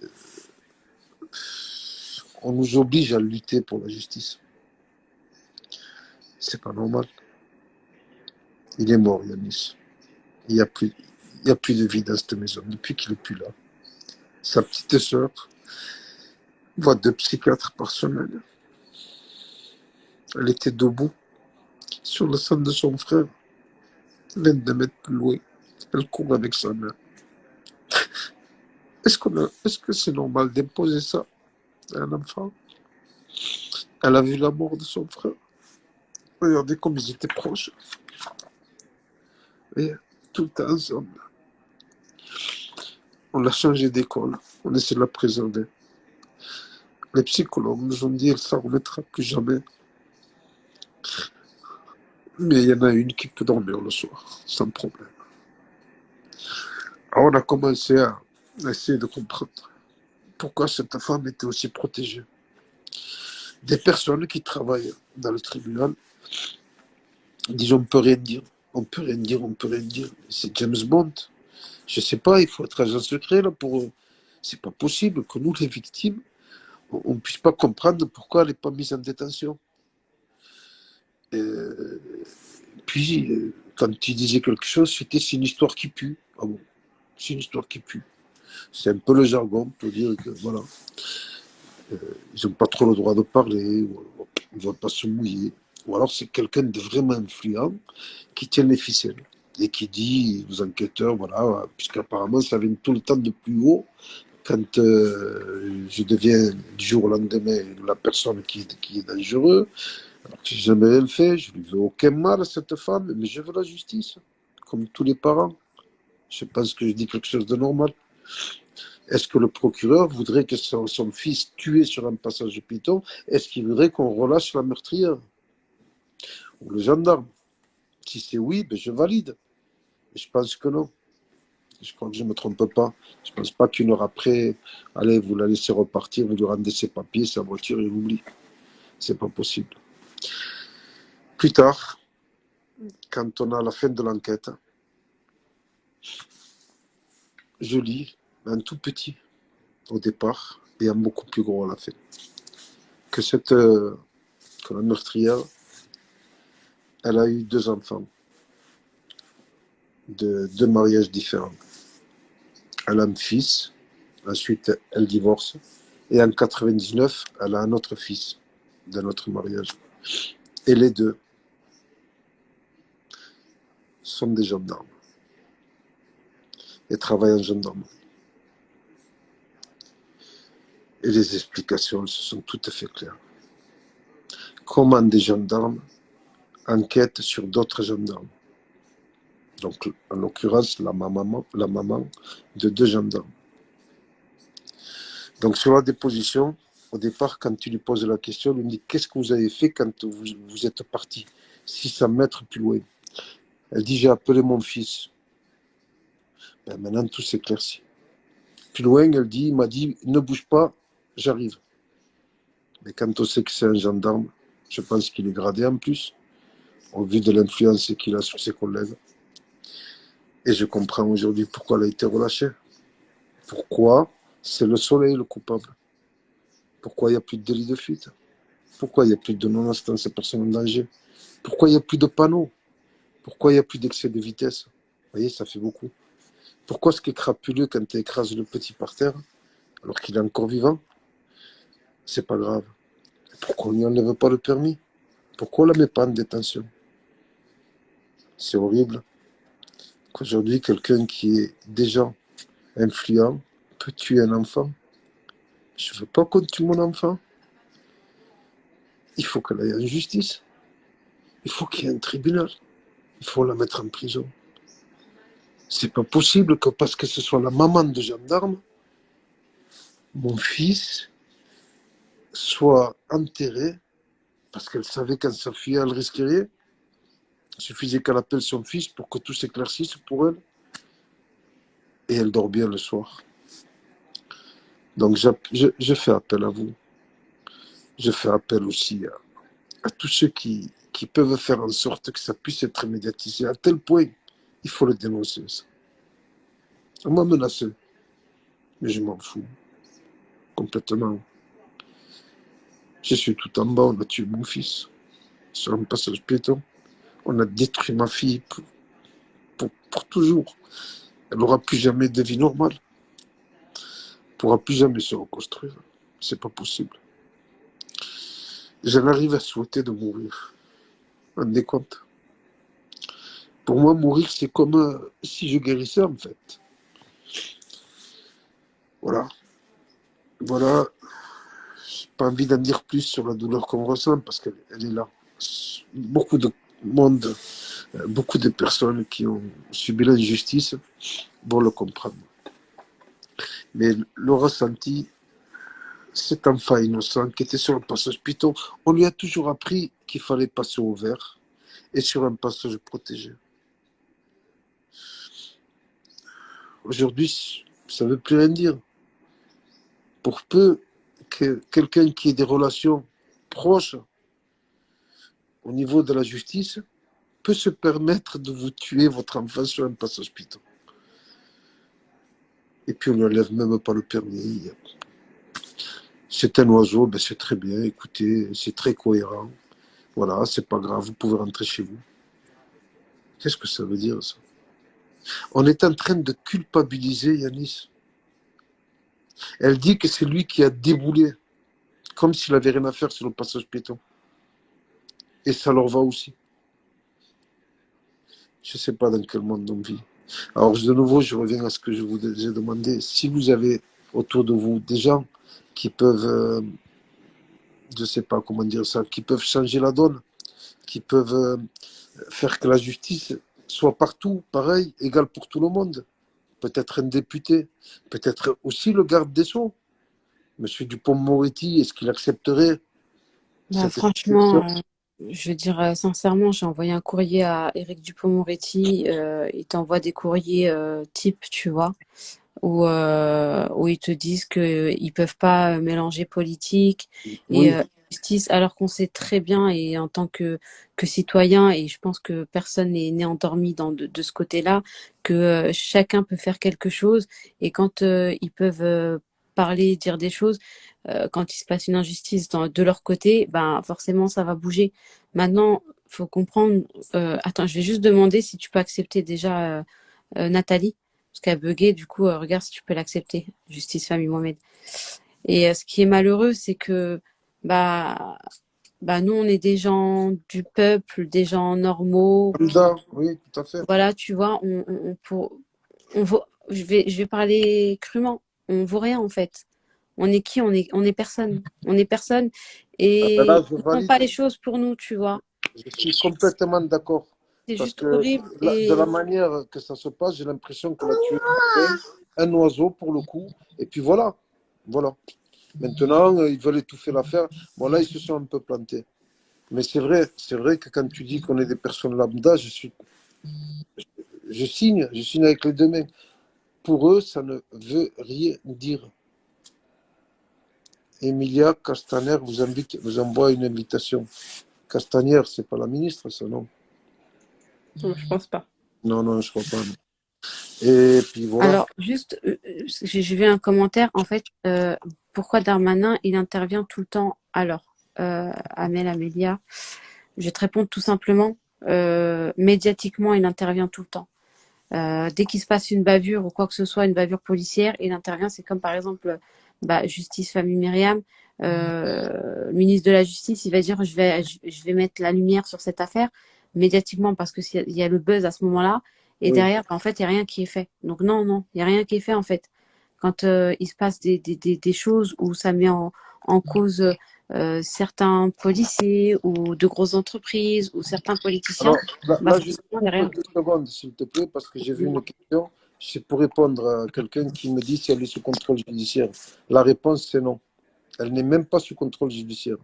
On nous oblige à lutter pour la justice. C'est pas normal. Il est mort, Yanis. Il n'y a plus, il y a plus de vie dans cette maison depuis qu'il est plus là. Sa petite sœur voit 2 psychiatres par semaine. Elle était debout sur le sang de son frère, 22 mètres plus loin. Elle court avec sa main. Est-ce que c'est normal d'imposer ça à un enfant? Elle a vu la mort de son frère. Regardez comme ils étaient proches. Et tout le temps ensemble. On l'a changé d'école. On essaie de la préserver. Les psychologues nous ont dit qu'elle ne s'en remettra plus jamais. Mais il y en a une qui peut dormir le soir, sans problème. Alors on a commencé à essayer de comprendre pourquoi cette femme était aussi protégée. Des personnes qui travaillent dans le tribunal disent on peut rien dire, on peut rien dire, on peut rien dire. C'est James Bond. Je sais pas, il faut être agent secret là pour. C'est pas possible que nous, les victimes, on ne puisse pas comprendre pourquoi elle n'est pas mise en détention. Puis, quand tu disais quelque chose, c'est une histoire qui pue. Ah bon, c'est une histoire qui pue. C'est un peu le jargon pour dire que voilà, ils n'ont pas trop le droit de parler, ou ils ne veulent pas se mouiller. Ou alors c'est quelqu'un de vraiment influent qui tient les ficelles et qui dit aux enquêteurs, voilà, puisqu'apparemment ça vient tout le temps de plus haut, quand je deviens du jour au lendemain la personne qui est dangereuse, alors que j'ai jamais rien fait, je ne lui veux aucun mal à cette femme, mais je veux la justice, comme tous les parents. Je pense que je dis quelque chose de normal. Est-ce que le procureur voudrait que son fils tué sur un passage de piéton, est-ce qu'il voudrait qu'on relâche la meurtrière? Ou le gendarme? Si c'est oui, ben je valide. Mais je pense que non. Je crois que je ne me trompe pas. Je ne pense pas qu'une heure après, allez, vous la laissez repartir, vous lui rendez ses papiers, sa voiture et l'oublie. C'est pas possible. Plus tard, quand on a la fin de l'enquête, je lis un tout petit au départ et un beaucoup plus gros à la fin. Que la meurtrière, elle a eu 2 enfants de 2 mariages différents. Elle a un fils, ensuite elle divorce, et en 99, elle a un autre fils d'un autre mariage. Et les 2 sont des gendarmes et travaillent en gendarmerie. Et les explications se sont toutes à fait claires. Comment des gendarmes enquêtent sur d'autres gendarmes? Donc, en l'occurrence, la maman de 2 gendarmes. Donc, sur la déposition, au départ, quand tu lui poses la question, il lui dit qu'est-ce que vous avez fait quand vous êtes parti 600 mètres plus loin? Elle dit j'ai appelé mon fils. Ben, maintenant, tout s'éclaircit. Plus loin, elle dit il m'a dit ne bouge pas, j'arrive. Mais quand on sait que c'est un gendarme, je pense qu'il est gradé en plus, au vu de l'influence qu'il a sur ses collègues. Et je comprends aujourd'hui pourquoi elle a été relâchée. Pourquoi c'est le soleil le coupable? Pourquoi il n'y a plus de délit de fuite? Pourquoi il n'y a plus de non-assistance à personne en danger? Pourquoi il n'y a plus de panneaux? Pourquoi il n'y a plus d'excès de vitesse? Vous voyez, ça fait beaucoup. Pourquoi ce qui est crapuleux quand tu écrases le petit par terre, alors qu'il est encore vivant? C'est pas grave. Pourquoi on ne lui enlève pas le permis? Pourquoi on ne la met pas en détention? C'est horrible qu'aujourd'hui, quelqu'un qui est déjà influent peut tuer un enfant. Je ne veux pas qu'on tue mon enfant. Il faut qu'elle aille en justice. Il faut qu'il y ait un tribunal. Il faut la mettre en prison. C'est pas possible que parce que ce soit la maman de gendarme, mon fils soit enterré parce qu'elle savait qu'en sa fille elle risquerait. Il suffisait qu'elle appelle son fils pour que tout s'éclaircisse pour elle. Et elle dort bien le soir. Donc je fais appel à vous. Je fais appel aussi à tous ceux qui peuvent faire en sorte que ça puisse être médiatisé. À tel point, il faut le dénoncer. Ça. On m'a menacé. Mais je m'en fous, complètement. Je suis tout en bas, on a tué mon fils sur un passage piéton. On a détruit ma fille pour toujours. Elle n'aura plus jamais de vie normale. Elle ne pourra plus jamais se reconstruire. C'est pas possible. J'en arrive à souhaiter de mourir. Vous vous rendez compte? Pour moi, mourir, c'est comme si je guérissais, en fait. Voilà. Voilà. J'ai pas envie d'en dire plus sur la douleur qu'on ressent parce qu'elle est là. Beaucoup de monde, beaucoup de personnes qui ont subi l'injustice vont le comprendre. Mais le ressenti, cet enfant innocent qui était sur le passage piéton, on lui a toujours appris qu'il fallait passer au vert et sur un passage protégé. Aujourd'hui, ça ne veut plus rien dire. Pour peu que quelqu'un qui ait des relations proches au niveau de la justice peut se permettre de vous tuer votre enfant sur un passage piéton. Et puis on ne lève même pas le permis. C'est un oiseau, ben c'est très bien, écoutez, c'est très cohérent. Voilà, c'est pas grave, vous pouvez rentrer chez vous. Qu'est-ce que ça veut dire, ça? On est en train de culpabiliser Yanis. Elle dit que c'est lui qui a déboulé, comme s'il n'avait rien à faire sur le passage piéton. Et ça leur va aussi. Je ne sais pas dans quel monde on vit. Alors, de nouveau, je reviens à ce que je vous ai demandé. Si vous avez autour de vous des gens qui peuvent, je ne sais pas comment dire ça, qui peuvent changer la donne, qui peuvent faire que la justice soit partout, pareil, égale pour tout le monde. Peut-être un député, peut-être aussi le garde des Sceaux. Monsieur Dupond-Moretti, est-ce qu'il accepterait Bah, cette franchement, exception? je veux dire sincèrement, j'ai envoyé un courrier à Éric Dupond-Moretti. Il t'envoie des courriers type, tu vois, où ils te disent qu'ils peuvent pas mélanger politique et Oui, justice, alors qu'on sait très bien, et en tant que citoyen, et je pense que personne n'est endormi de ce côté-là, que chacun peut faire quelque chose, et quand ils peuvent parler, dire des choses, quand il se passe une injustice de leur côté, ben forcément ça va bouger. Maintenant, faut comprendre. Attends, je vais juste demander si tu peux accepter déjà Nathalie, parce qu'elle a bugué. Du coup, regarde si tu peux l'accepter. Justice Famille Mohamed. Et ce qui est malheureux, c'est que bah nous on est des gens du peuple, des gens normaux. candidat, oui, tout à fait. Voilà, tu vois, on vaut, je vais parler crûment. On vaut rien en fait. On est qui? On est personne. On est personne. Ah ben là, Et je ils font pas valide. les choses pour nous, tu vois. Je suis complètement d'accord. C'est Parce juste que horrible. de la Et manière que ça se passe, j'ai l'impression qu'on a tué un oiseau pour le coup. Et puis voilà. Voilà. Maintenant, ils veulent étouffer l'affaire. Bon, là, ils se sont un peu plantés. Mais c'est vrai que quand tu dis qu'on est des personnes lambda, je signe avec les deux mains. Pour eux, ça ne veut rien dire. Emilia Castaner vous envoie une invitation. Castaner, c'est pas la ministre, ça, non? Non, je pense pas. Non, non, je crois pas. Non. Et puis voilà. alors, juste, j'ai vu un commentaire. En fait, pourquoi Darmanin, il intervient tout le temps? Alors, Amélia, je vais te répondre tout simplement. Médiatiquement, il intervient tout le temps. Dès qu'il se passe une bavure ou quoi que ce soit, une bavure policière, il intervient. C'est comme par exemple, Justice Famille Myriam, le ministre de la Justice, il va dire je vais mettre la lumière sur cette affaire médiatiquement parce que il y a le buzz à ce moment-là. Et Oui. derrière, en fait, il n'y a rien qui est fait. Donc non, non, il n'y a rien qui est fait en fait. Quand il se passe des choses où ça met en cause certains policiers ou de grosses entreprises ou certains politiciens, Alors, bah là, je forcément, il n'y a coupe rien. 2 secondes, s'il te plaît, parce que j'ai vu une question. C'est pour répondre à quelqu'un qui me dit si elle est sous contrôle judiciaire. La réponse, c'est non. Elle n'est même pas sous contrôle judiciaire.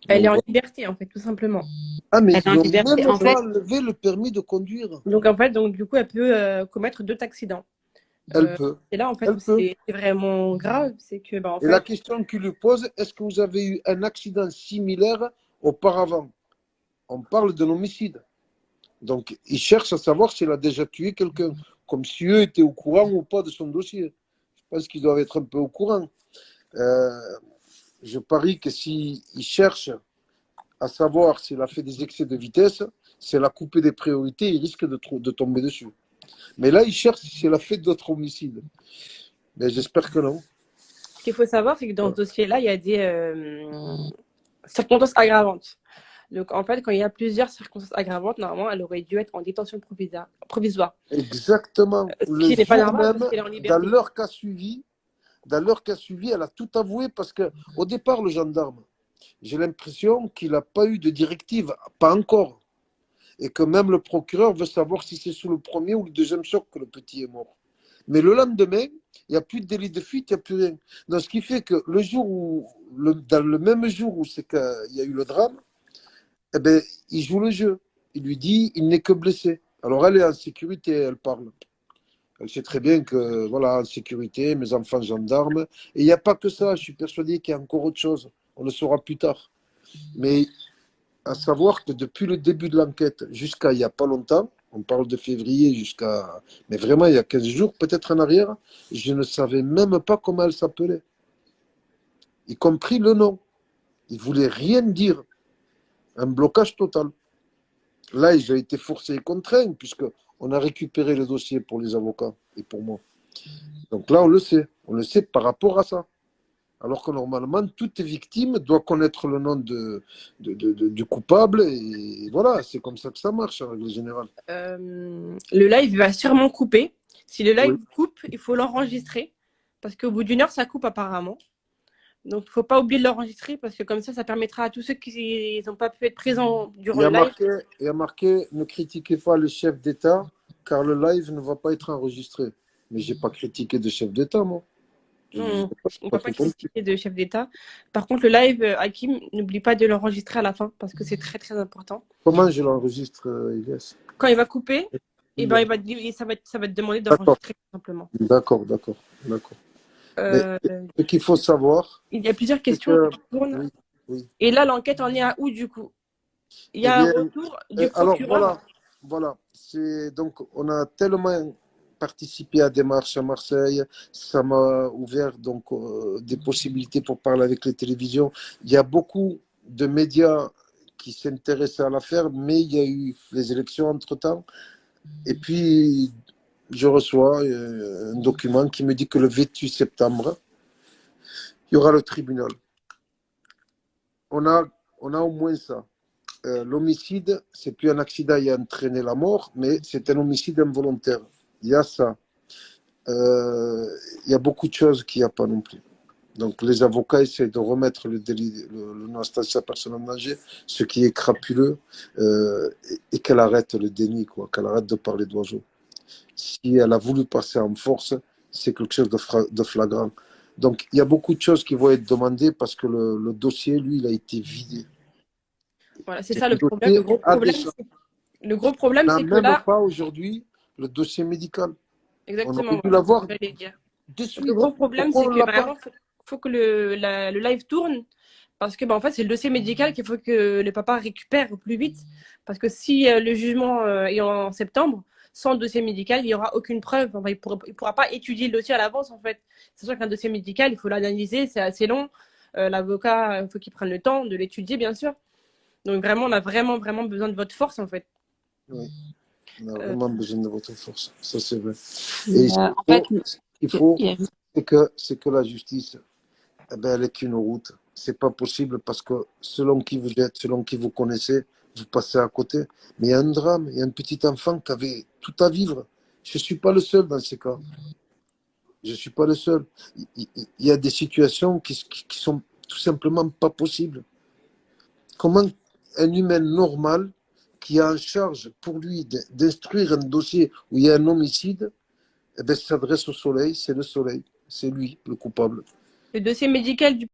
Elle est Donc, en voilà. liberté, en fait, tout simplement. Ah, mais Elle est ils en n'ont liberté. même En fait, pas levé le permis de conduire. Donc, en fait, du coup, elle peut commettre d'autres accidents. Elle peut. Et là, en fait, Elle où peut. c'est vraiment grave, c'est que, bah, en Et la fait, question qu'il lui pose, est-ce que vous avez eu un accident similaire auparavant? On parle d'un homicide. Donc, ils cherchent à savoir s'il a déjà tué quelqu'un, comme si eux étaient au courant ou pas de son dossier. pense qu'ils doivent être un peu au courant. Euh, je parie que s'il cherche à savoir s'il a fait des excès de vitesse, si elle a coupé des priorités, il risque de tomber dessus. Mais là, il cherche si elle a fait d'autres homicides. Mais j'espère que non. Ce qu'il faut savoir, c'est que dans ce dossier-là, il y a des circonstances aggravantes. Donc, en fait, quand il y a plusieurs circonstances aggravantes, normalement, elle aurait dû être en détention provisoire. Exactement. Ce qui n'est pas normal parce qu'elle est en Dans liberté. leur cas suivi, elle a tout avoué parce que au départ, le gendarme, j'ai l'impression qu'il n'a pas eu de directive, pas encore. Et que même le procureur veut savoir si c'est sous le premier ou le deuxième choc que le petit est mort. Mais le lendemain, il n'y a plus de délit de fuite, il n'y a plus rien. Donc, ce qui fait que le jour où, dans le même jour où c'est qu'il y a eu le drame, eh ben, il joue le jeu. Il lui dit, il n'est que blessé. Alors, elle est en sécurité, elle parle. Elle sait très bien que, voilà, en sécurité, mes enfants gendarmes. Et il n'y a pas que ça. Je suis persuadé qu'il y a encore autre chose. On le saura plus tard. Mais à savoir que depuis le début de l'enquête jusqu'à il n'y a pas longtemps, on parle de février jusqu'à, mais vraiment il y a 15 jours peut-être en arrière, je ne savais même pas comment elle s'appelait, y compris le nom. Il ne voulait rien dire. Un blocage total. Là, j'ai été forcé et contraint, puisqu'on a récupéré le dossier pour les avocats et pour moi. Donc là, on le sait. On le sait par rapport à ça. Alors que normalement, toute victime doit connaître le nom du coupable. Et voilà, c'est comme ça que ça marche en règle générale. Le live va sûrement couper. Si le live coupe, il faut l'enregistrer. Parce qu'au bout d'une heure, ça coupe apparemment. Donc, il ne faut pas oublier de l'enregistrer parce que comme ça permettra à tous ceux qui n'ont pas pu être présents durant le live. Il y a marqué, ne critiquez pas le chef d'État car le live ne va pas être enregistré. Mais je n'ai pas critiqué de chef d'État, moi. Non, on ne peut pas critiquer de chef d'État. Par contre, le live, Hakim, n'oublie pas de l'enregistrer à la fin parce que c'est très, très important. Comment je l'enregistre, Ilyes? Quand il va couper, et ben, ça va te demander d'enregistrer tout simplement. D'accord. Ce qu'il faut savoir. Il y a plusieurs questions qui tournent. Oui. Et là, l'enquête en est à où du coup? Il y a un retour du procureur. Alors voilà. Donc, on a tellement participé à des marches à Marseille, ça m'a ouvert donc des possibilités pour parler avec les télévisions. Il y a beaucoup de médias qui s'intéressent à l'affaire, mais il y a eu les élections entre-temps. Et puis, je reçois un document qui me dit que le 28 septembre, il y aura le tribunal. On a au moins ça. L'homicide, c'est plus un accident qui a entraîné la mort, mais c'est un homicide involontaire. Il y a ça. Il y a beaucoup de choses qu'il n'y a pas non plus. Donc les avocats essaient de remettre le délit, le non-assistance à personne en danger, ce qui est crapuleux, et qu'elle arrête le déni, qu'elle arrête de parler d'oiseaux. Si elle a voulu passer en force, c'est quelque chose de flagrant. Donc il y a beaucoup de choses qui vont être demandées parce que le dossier, lui, il a été vidé. Voilà, c'est ça le problème. Le gros problème, c'est que là... On n'a même pas aujourd'hui le dossier médical. Exactement. On aurait dû l'avoir de suite. Le gros problème, c'est que vraiment, il faut que le live tourne. Parce que, en fait, c'est le dossier médical qu'il faut que le papa récupère au plus vite. Parce que si le jugement est en septembre, sans le dossier médical, il n'y aura aucune preuve. Enfin, il ne pourra pas étudier le dossier à l'avance, en fait. C'est sûr qu'un dossier médical, il faut l'analyser, c'est assez long. L'avocat, il faut qu'il prenne le temps de l'étudier, bien sûr. Donc, vraiment, on a vraiment besoin de votre force, en fait. Oui, on a vraiment besoin de votre force. Ça, c'est vrai. Et ce qu'il faut, c'est que la justice, elle est qu'une route. C'est pas possible parce que selon qui vous êtes, selon qui vous connaissez, vous passez à côté. Mais il y a un drame, il y a un petit enfant qui avait tout à vivre. Je ne suis pas le seul dans ces cas. Je ne suis pas le seul. Il y a des situations qui sont tout simplement pas possibles. Comment un humain normal qui a en charge pour lui d'instruire un dossier où il y a un homicide, s'adresse au soleil, c'est le soleil, c'est lui le coupable. Le dossier médical du